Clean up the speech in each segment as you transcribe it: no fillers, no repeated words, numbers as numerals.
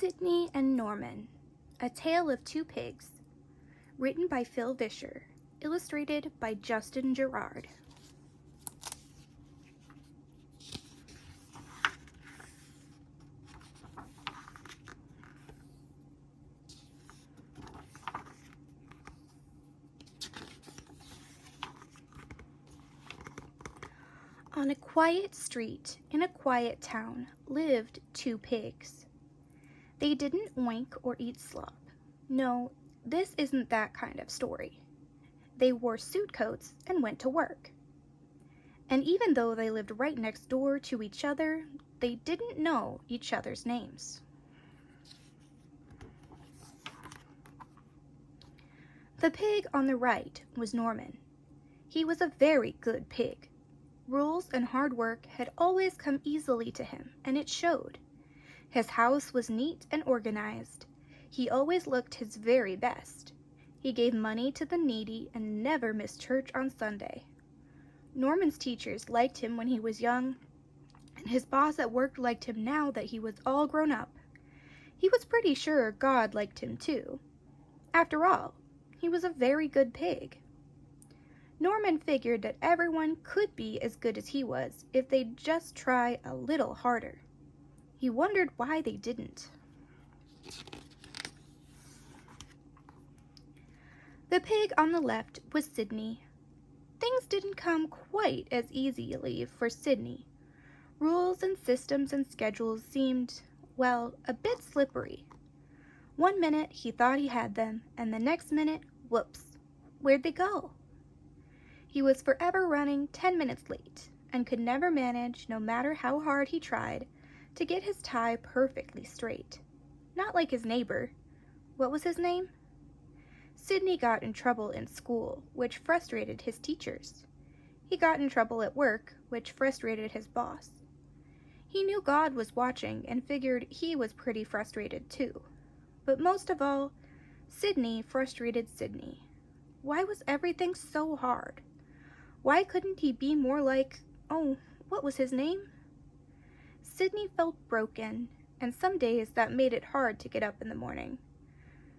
Sidney and Norman, A Tale of Two Pigs, written by Vischer, illustrated by Gerard. On a quiet street in a quiet town lived two pigs. They didn't oink or eat slop. No, this isn't that kind of story. They wore suit coats and went to work. And even though they lived right next door to each other, they didn't know each other's names. The pig on the right was Norman. He was a very good pig. Rules and hard work had always come easily to him, and it showed. His house was neat and organized. He always looked his very best. He gave money to the needy and never missed church on Sunday. Norman's teachers liked him when he was young, and his boss at work liked him now that he was all grown up. He was pretty sure God liked him too. After all, he was a very good pig. Norman figured that everyone could be as good as he was if they'd just try a little harder. He wondered why they didn't. The pig on the left was Sidney. Things didn't come quite as easily for Sidney. Rules and systems and schedules seemed, well, a bit slippery. One minute he thought he had them, and the next minute, whoops, where'd they go? He was forever running 10 minutes late, and could never manage, no matter how hard he tried, to get his tie perfectly straight. Not like his neighbor. What was his name? Sidney got in trouble in school, which frustrated his teachers. He got in trouble at work, which frustrated his boss. He knew God was watching and figured he was pretty frustrated too. But most of all, Sidney frustrated Sidney. Why was everything so hard? Why couldn't he be more like, what was his name? Sidney felt broken, and some days that made it hard to get up in the morning.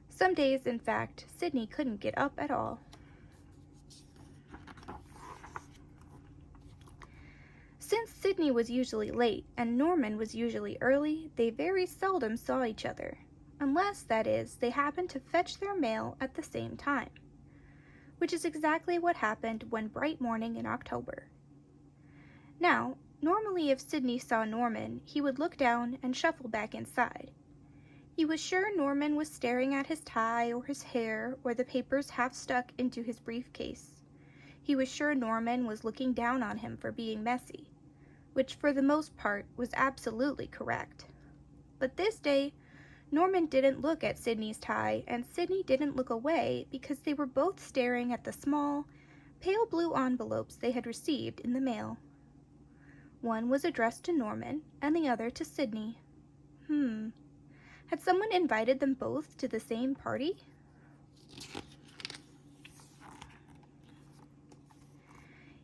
Some days, in fact, Sidney couldn't get up at all. Since Sidney was usually late and Norman was usually early, they very seldom saw each other, unless, that is, they happened to fetch their mail at the same time, which is exactly what happened one bright morning in October. Now, normally if Sidney saw Norman, he would look down and shuffle back inside. He was sure Norman was staring at his tie or his hair or the papers half stuck into his briefcase. He was sure Norman was looking down on him for being messy, which for the most part was absolutely correct. But this day, Norman didn't look at Sidney's tie, and Sidney didn't look away because they were both staring at the small, pale blue envelopes they had received in the mail. One was addressed to Norman, and the other to Sidney. Had someone invited them both to the same party?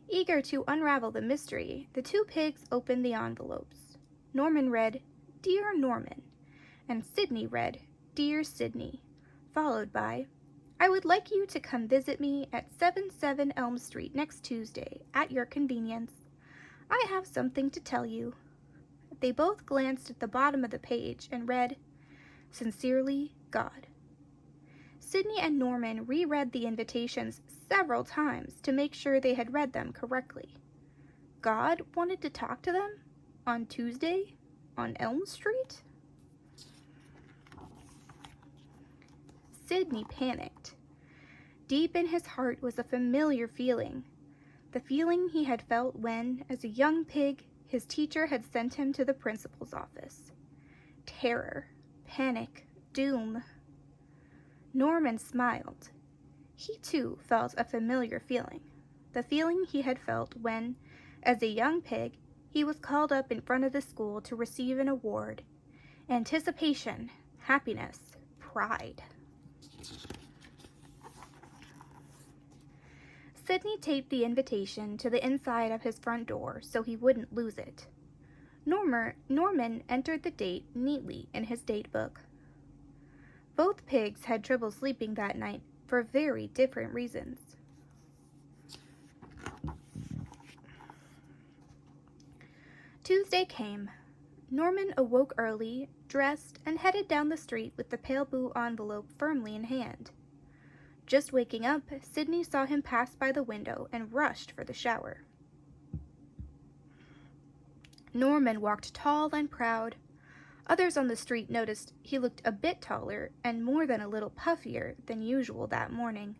Eager to unravel the mystery, the two pigs opened the envelopes. Norman read, "Dear Norman," and Sidney read, "Dear Sidney," followed by, "I would like you to come visit me at 77 Elm Street next Tuesday, at your convenience. I have something to tell you." They both glanced at the bottom of the page and read, "Sincerely, God." Sidney and Norman reread the invitations several times to make sure they had read them correctly. God wanted to talk to them? On Tuesday? On Elm Street? Sidney panicked. Deep in his heart was a familiar feeling, the feeling he had felt when, as a young pig, his teacher had sent him to the principal's office. Terror, panic, doom. Norman smiled. He too felt a familiar feeling, the feeling he had felt when, as a young pig, he was called up in front of the school to receive an award. Anticipation, happiness, pride. Sidney taped the invitation to the inside of his front door so he wouldn't lose it. Norman entered the date neatly in his date book, Both pigs had trouble sleeping that night for very different reasons. Tuesday came. Norman awoke early, dressed, and headed down the street with the pale blue envelope firmly in hand. Just waking up, Sidney saw him pass by the window and rushed for the shower. Norman walked tall and proud. Others on the street noticed he looked a bit taller and more than a little puffier than usual that morning.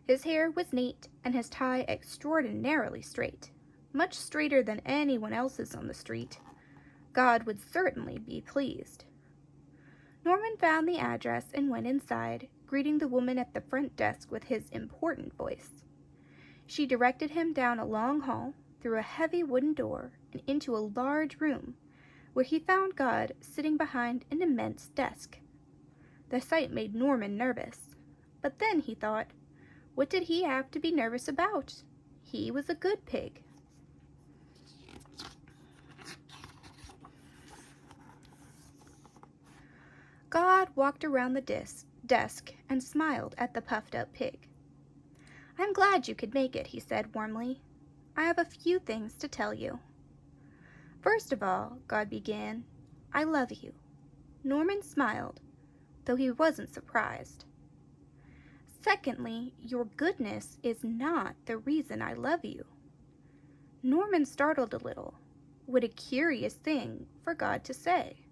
His hair was neat and his tie extraordinarily straight, much straighter than anyone else's on the street. God would certainly be pleased. Norman found the address and went inside, greeting the woman at the front desk with his important voice. She directed him down a long hall, through a heavy wooden door, and into a large room, where he found God sitting behind an immense desk. The sight made Norman nervous, but then he thought, what did he have to be nervous about? He was a good pig. God walked around the desk and smiled at the puffed-up pig. "I'm glad you could make it," he said warmly. "I have a few things to tell you." "First of all," God began, "I love you." Norman smiled, though he wasn't surprised. "Secondly, your goodness is not the reason I love you." Norman startled a little. What a curious thing for God to say.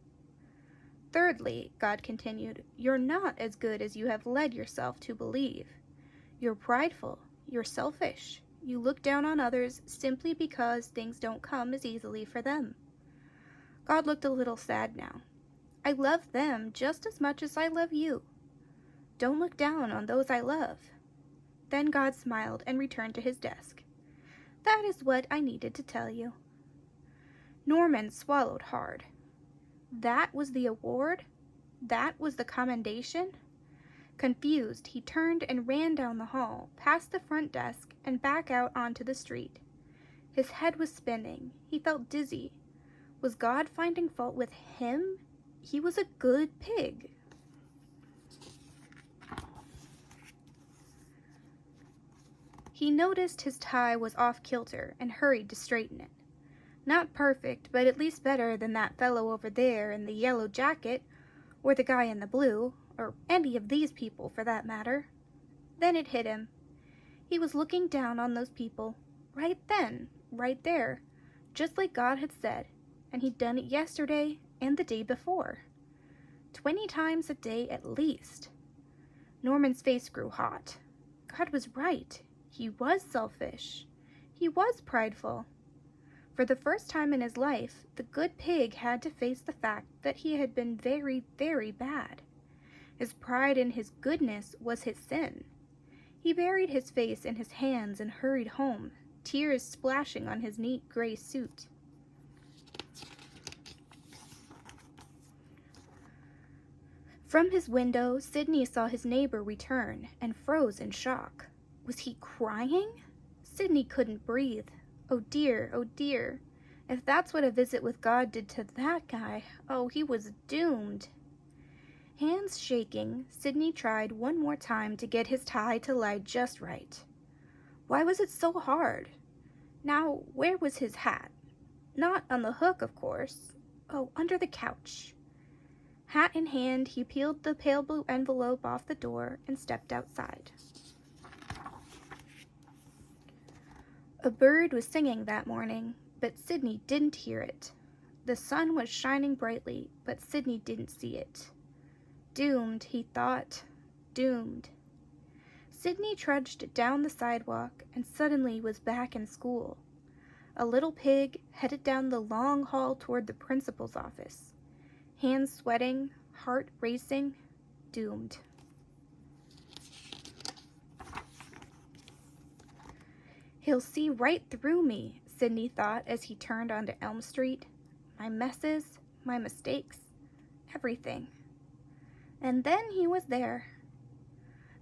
"Thirdly," God continued, "you're not as good as you have led yourself to believe. You're prideful, you're selfish. You look down on others simply because things don't come as easily for them." God looked a little sad now. "I love them just as much as I love you. Don't look down on those I love." Then God smiled and returned to his desk. "That is what I needed to tell you." Norman swallowed hard. That was the award? That was the commendation? Confused, he turned and ran down the hall, past the front desk, and back out onto the street. His head was spinning. He felt dizzy. Was God finding fault with him? He was a good pig. He noticed his tie was off kilter and hurried to straighten it. Not perfect, but at least better than that fellow over there in the yellow jacket, or the guy in the blue, or any of these people for that matter. Then it hit him. He was looking down on those people, right then, right there, just like God had said, and he'd done it yesterday and the day before. 20 times a day at least. Norman's face grew hot. God was right. He was selfish. He was prideful. For the first time in his life, the good pig had to face the fact that he had been very, very bad. His pride in his goodness was his sin. He buried his face in his hands and hurried home, tears splashing on his neat gray suit. From his window, Sidney saw his neighbor return and froze in shock. Was he crying? Sidney couldn't breathe. Oh dear, if that's what a visit with God did to that guy, oh, he was doomed. Hands shaking, Sidney tried one more time to get his tie to lie just right. Why was it so hard? Now, where was his hat? Not on the hook, of course. Oh, under the couch. Hat in hand, he peeled the pale blue envelope off the door and stepped outside. A bird was singing that morning, but Sidney didn't hear it. The sun was shining brightly, but Sidney didn't see it. Doomed, he thought. Doomed. Sidney trudged down the sidewalk and suddenly was back in school. A little pig headed down the long hall toward the principal's office. Hands sweating, heart racing, doomed. He'll see right through me, Sidney thought as he turned onto Elm Street. My messes, my mistakes, everything. And then he was there.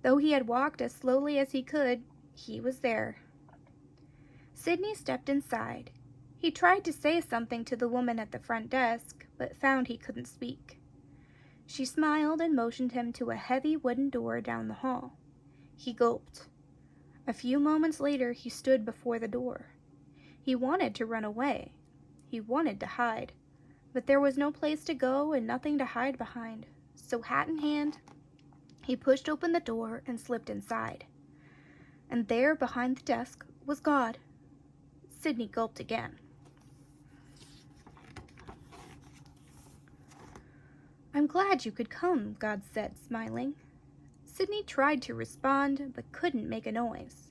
Though he had walked as slowly as he could, he was there. Sidney stepped inside. He tried to say something to the woman at the front desk, but found he couldn't speak. She smiled and motioned him to a heavy wooden door down the hall. He gulped. A few moments later, he stood before the door. He wanted to run away. He wanted to hide. But there was no place to go and nothing to hide behind. So hat in hand, he pushed open the door and slipped inside. And there, behind the desk, was God. Sidney gulped again. "I'm glad you could come," God said, smiling. Sidney tried to respond, but couldn't make a noise.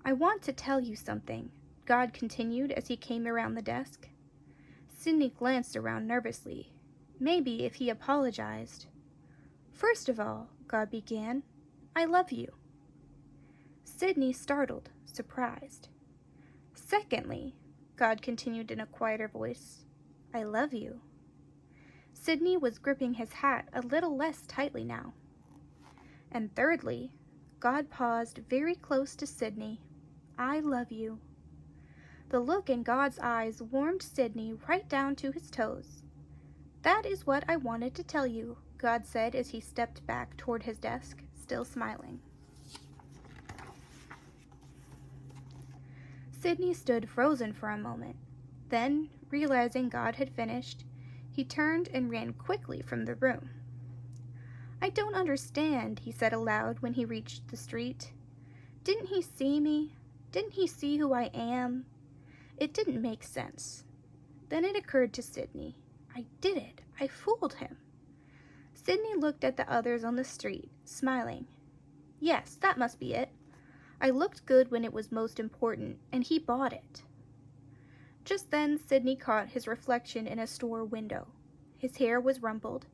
"I want to tell you something," God continued as he came around the desk. Sidney glanced around nervously. Maybe if he apologized. "First of all," God began, "I love you." Sidney startled, surprised. "Secondly," God continued in a quieter voice, "I love you." Sidney was gripping his hat a little less tightly now. "And thirdly," God paused very close to Sidney, "I love you." The look in God's eyes warmed Sidney right down to his toes. "That is what I wanted to tell you," God said as he stepped back toward his desk, still smiling. Sidney stood frozen for a moment. Then, realizing God had finished, he turned and ran quickly from the room. "I don't understand," he said aloud when he reached the street. "Didn't he see me? Didn't he see who I am? It didn't make sense." Then it occurred to Sidney. I did it. I fooled him. Sidney looked at the others on the street, smiling. Yes, that must be it. I looked good when it was most important, and he bought it. Just then, Sidney caught his reflection in a store window. His hair was rumpled.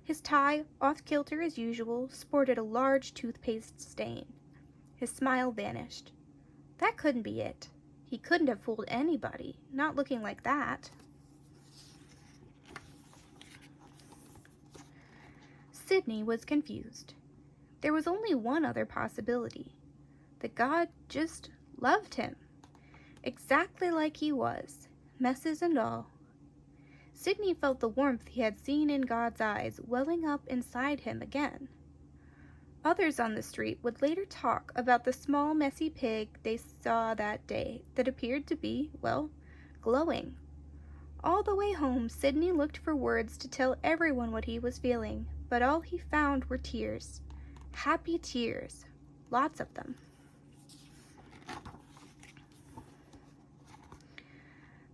His tie, off-kilter as usual, sported a large toothpaste stain. His smile vanished. That couldn't be it. He couldn't have fooled anybody, not looking like that. Sidney was confused. There was only one other possibility. That God just loved him. Exactly like he was, messes and all. Sidney felt the warmth he had seen in God's eyes welling up inside him again. Others on the street would later talk about the small messy pig they saw that day that appeared to be, well, glowing. All the way home, Sidney looked for words to tell everyone what he was feeling, but all he found were tears. Happy tears. Lots of them.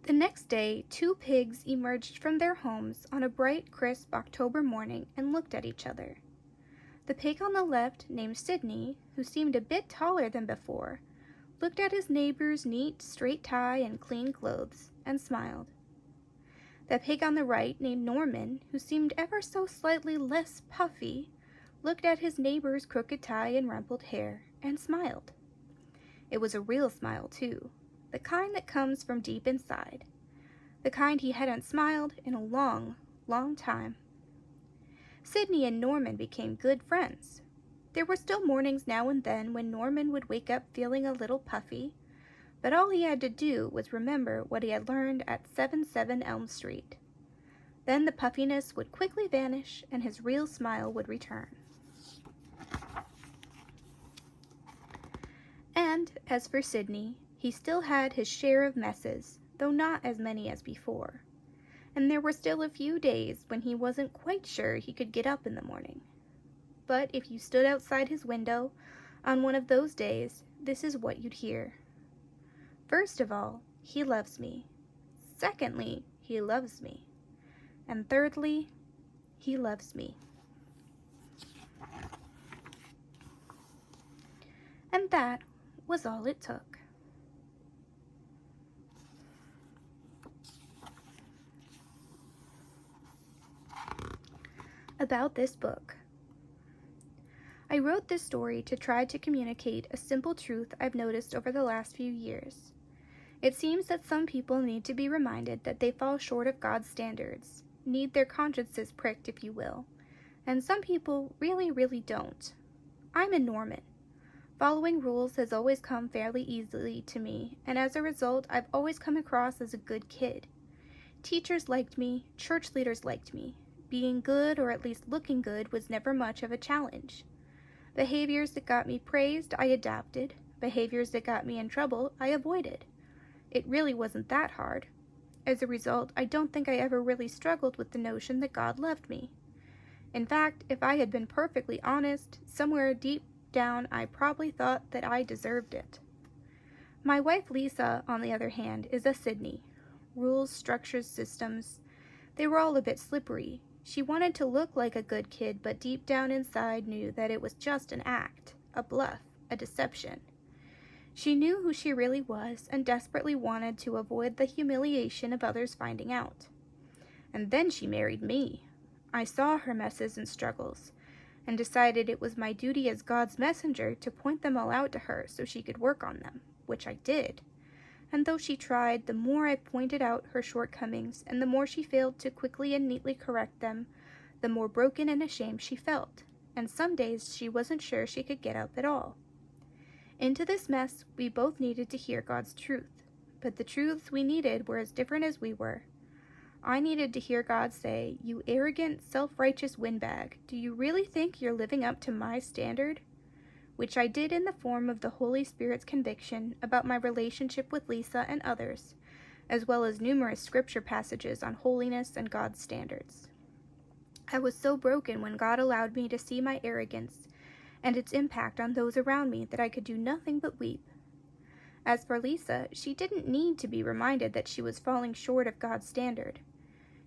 The next day, two pigs emerged from their homes on a bright, crisp October morning and looked at each other. The pig on the left, named Sidney, who seemed a bit taller than before, looked at his neighbor's neat, straight tie and clean clothes, and smiled. The pig on the right, named Norman, who seemed ever so slightly less puffy, looked at his neighbor's crooked tie and rumpled hair, and smiled. It was a real smile, too. The kind that comes from deep inside. The kind he hadn't smiled in a long, long time. Sidney and Norman became good friends. There were still mornings now and then when Norman would wake up feeling a little puffy, but all he had to do was remember what he had learned at 77 Elm Street. Then the puffiness would quickly vanish and his real smile would return. And as for Sidney, he still had his share of messes, though not as many as before. And there were still a few days when he wasn't quite sure he could get up in the morning. But if you stood outside his window on one of those days, this is what you'd hear. First of all, he loves me. Secondly, he loves me. And thirdly, he loves me. And that was all it took. About this book. I wrote this story to try to communicate a simple truth I've noticed over the last few years. It seems that some people need to be reminded that they fall short of God's standards, need their consciences pricked, if you will, and some people really, really don't. I'm a Norman. Following rules has always come fairly easily to me, and as a result, I've always come across as a good kid. Teachers liked me, church leaders liked me. Being good, or at least looking good, was never much of a challenge. Behaviors that got me praised, I adopted. Behaviors that got me in trouble, I avoided. It really wasn't that hard. As a result, I don't think I ever really struggled with the notion that God loved me. In fact, if I had been perfectly honest, somewhere deep down I probably thought that I deserved it. My wife Lisa, on the other hand, is a Sidney. Rules, structures, systems, they were all a bit slippery. She wanted to look like a good kid, but deep down inside knew that it was just an act, a bluff, a deception. She knew who she really was and desperately wanted to avoid the humiliation of others finding out. And then she married me. I saw her messes and struggles, and decided it was my duty as God's messenger to point them all out to her so she could work on them, which I did. And though she tried, the more I pointed out her shortcomings, and the more she failed to quickly and neatly correct them, the more broken and ashamed she felt, and some days she wasn't sure she could get up at all. Into this mess, we both needed to hear God's truth, but the truths we needed were as different as we were. I needed to hear God say, "You arrogant, self-righteous windbag, do you really think you're living up to my standard?" Which I did in the form of the Holy Spirit's conviction about my relationship with Lisa and others, as well as numerous scripture passages on holiness and God's standards. I was so broken when God allowed me to see my arrogance and its impact on those around me that I could do nothing but weep. As for Lisa, she didn't need to be reminded that she was falling short of God's standard.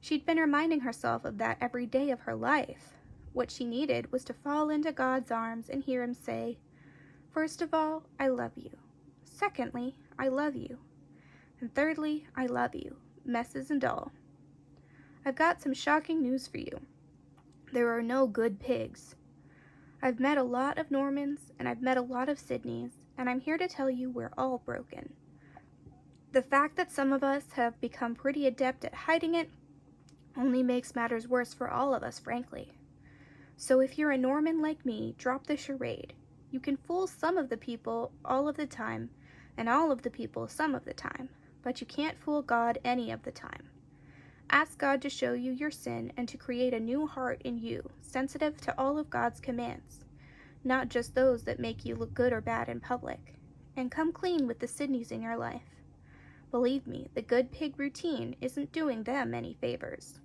She'd been reminding herself of that every day of her life. What she needed was to fall into God's arms and hear him say, "First of all, I love you. Secondly, I love you. And thirdly, I love you, messes and all." I've got some shocking news for you. There are no good pigs. I've met a lot of Normans, and I've met a lot of Sidneys, and I'm here to tell you we're all broken. The fact that some of us have become pretty adept at hiding it only makes matters worse for all of us, frankly. So if you're a Norman like me, drop the charade. You can fool some of the people all of the time, and all of the people some of the time, but you can't fool God any of the time. Ask God to show you your sin and to create a new heart in you, sensitive to all of God's commands, not just those that make you look good or bad in public. And come clean with the Sidneys in your life. Believe me, the good pig routine isn't doing them any favors.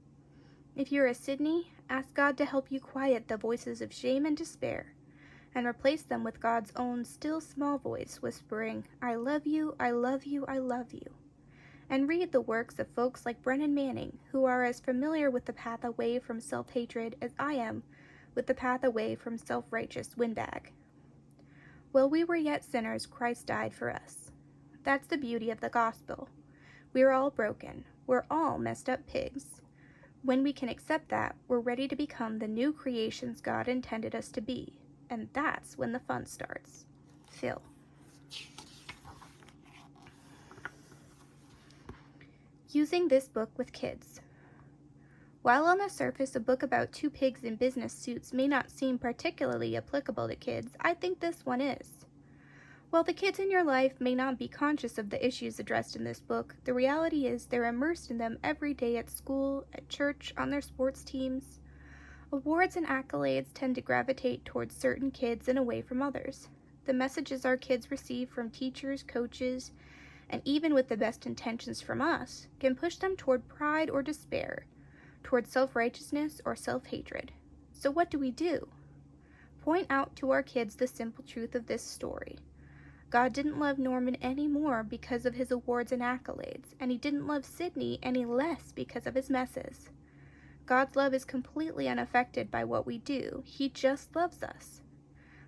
If you're a Sidney, ask God to help you quiet the voices of shame and despair, and replace them with God's own still small voice whispering, "I love you, I love you, I love you." And read the works of folks like Brennan Manning, who are as familiar with the path away from self-hatred as I am with the path away from self-righteous windbag. While we were yet sinners, Christ died for us. That's the beauty of the gospel. We're all broken. We're all messed up pigs. When we can accept that, we're ready to become the new creations God intended us to be. And that's when the fun starts. Phil. Using this book with kids. While on the surface a book about two pigs in business suits may not seem particularly applicable to kids, I think this one is. While the kids in your life may not be conscious of the issues addressed in this book, the reality is they're immersed in them every day at school, at church, on their sports teams. Awards and accolades tend to gravitate towards certain kids and away from others. The messages our kids receive from teachers, coaches, and even with the best intentions from us, can push them toward pride or despair, toward self-righteousness or self-hatred. So what do? Point out to our kids the simple truth of this story. God didn't love Norman any more because of his awards and accolades, and he didn't love Sidney any less because of his messes. God's love is completely unaffected by what we do. He just loves us.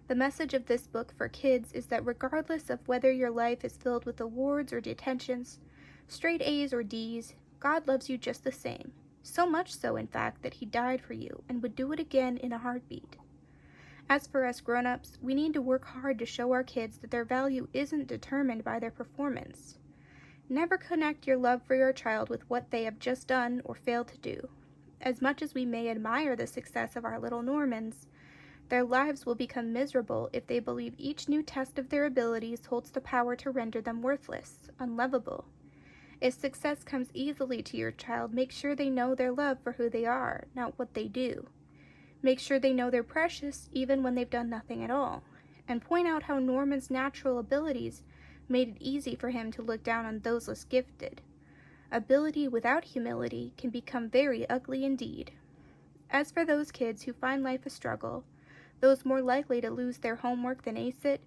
The message of this book for kids is that regardless of whether your life is filled with awards or detentions, straight A's or D's, God loves you just the same. So much so, in fact, that he died for you and would do it again in a heartbeat. As for us grown-ups, we need to work hard to show our kids that their value isn't determined by their performance. Never connect your love for your child with what they have just done or failed to do. As much as we may admire the success of our little Normans, their lives will become miserable if they believe each new test of their abilities holds the power to render them worthless, unlovable. If success comes easily to your child, make sure they know their love for who they are, not what they do. Make sure they know they're precious even when they've done nothing at all. And point out how Norman's natural abilities made it easy for him to look down on those less gifted. Ability without humility can become very ugly indeed. As for those kids who find life a struggle, those more likely to lose their homework than ace it,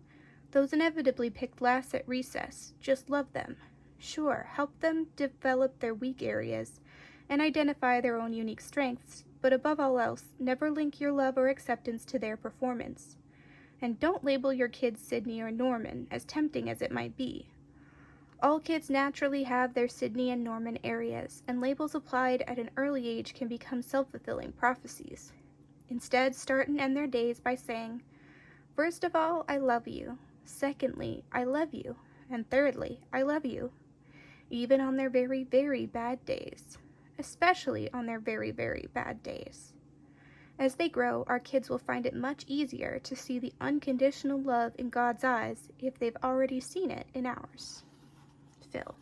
those inevitably picked last at recess, just love them. Sure, help them develop their weak areas and identify their own unique strengths, but above all else, never link your love or acceptance to their performance. And don't label your kids Sidney or Norman, as tempting as it might be. All kids naturally have their Sidney and Norman areas, and labels applied at an early age can become self-fulfilling prophecies. Instead, start and end their days by saying, "First of all, I love you. Secondly, I love you. And thirdly, I love you." Even on their very, very bad days. Especially on their very, very bad days. As they grow, our kids will find it much easier to see the unconditional love in God's eyes if they've already seen it in ours. Phil.